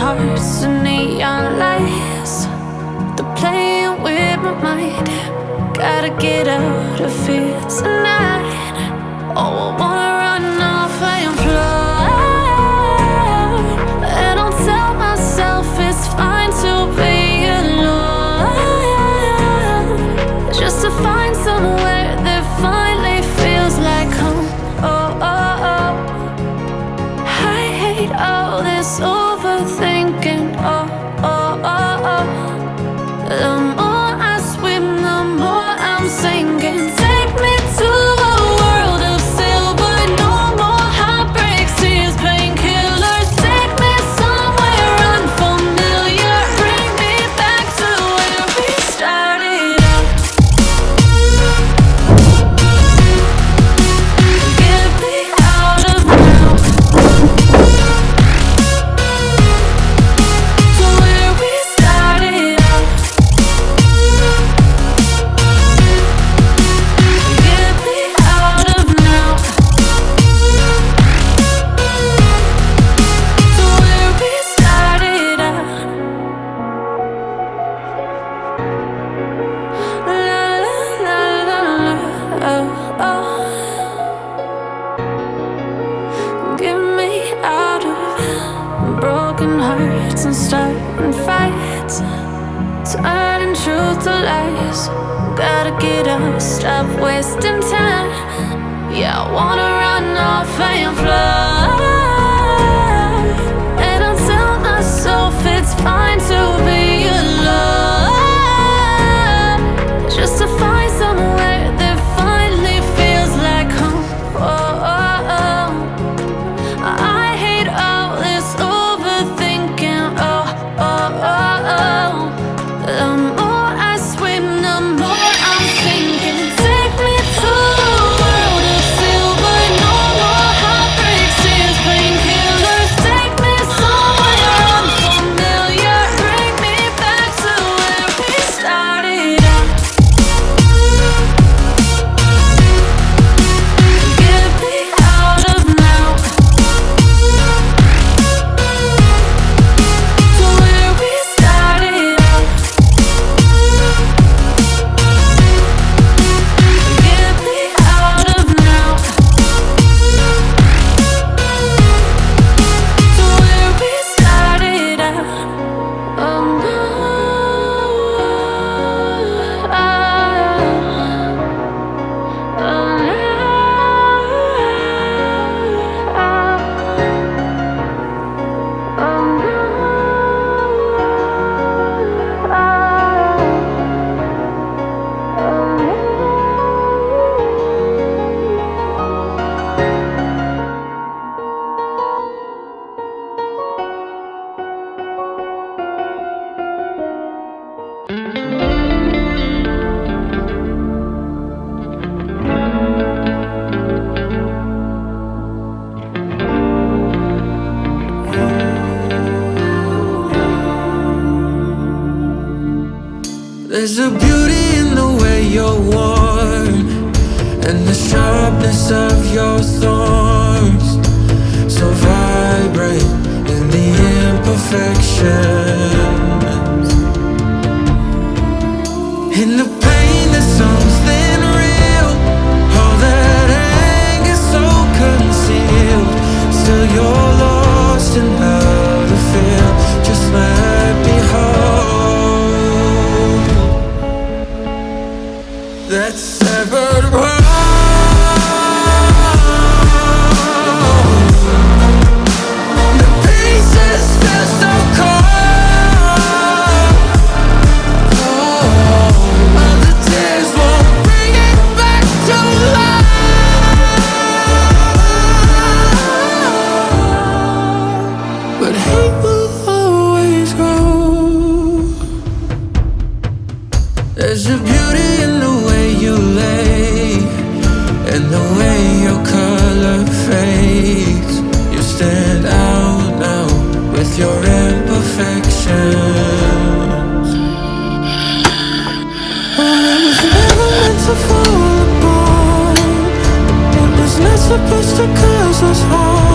hearts and neon lights. They're playing with my mind. Gotta get out of here tonight. Oh, I wanna run off and fly. And I'll tell myself it's fine to be alone, just to find somewhere that finally feels like home. Oh, oh, oh. I hate all this overthinking. Oh, oh, oh, oh. The more I swim, the more I'm sinking. Take me to a world of silver. No more heartbreaks, tears, painkillers. Take me somewhere unfamiliar. Bring me back to where we started out. Get me out of now. To where we started out. Get me out of now. To where we started out. La la la la la. Oh, oh. Get me out of broken hearts and starting fights, turning truth to lies. Gotta get up, stop wasting time. Yeah, I wanna run off and fly. And I'll tell myself it's fine to be alone, just to find somewhere that finally feels like home. Oh, oh, oh. I hate all this overthinking. Oh, oh, oh, oh. The more I swim, the more I'm sinking. Take me to a world of silver. No more heartbreaks, tears, painkillers. Take me somewhere unfamiliar. Bring me back to where we started out. Get me out of now. To where we started out. Get me out of now. To where we started out. Oh no. Oh no. There's a beauty in the way you're worn, and the sharpness of your thorns. So vibrate in the imperfections. In the pain there's something real. All that anger so concealed. Still you're lost in how to feel. Just let me hold that severed heart. The pieces feel so cold. All the tears won't bring it back to life. But hate will always grow. There's a beauty in the way you lay, and the way your color fades. You stand out now with your imperfections. Oh, it was never meant to fall apart. It was not supposed to cause us harm.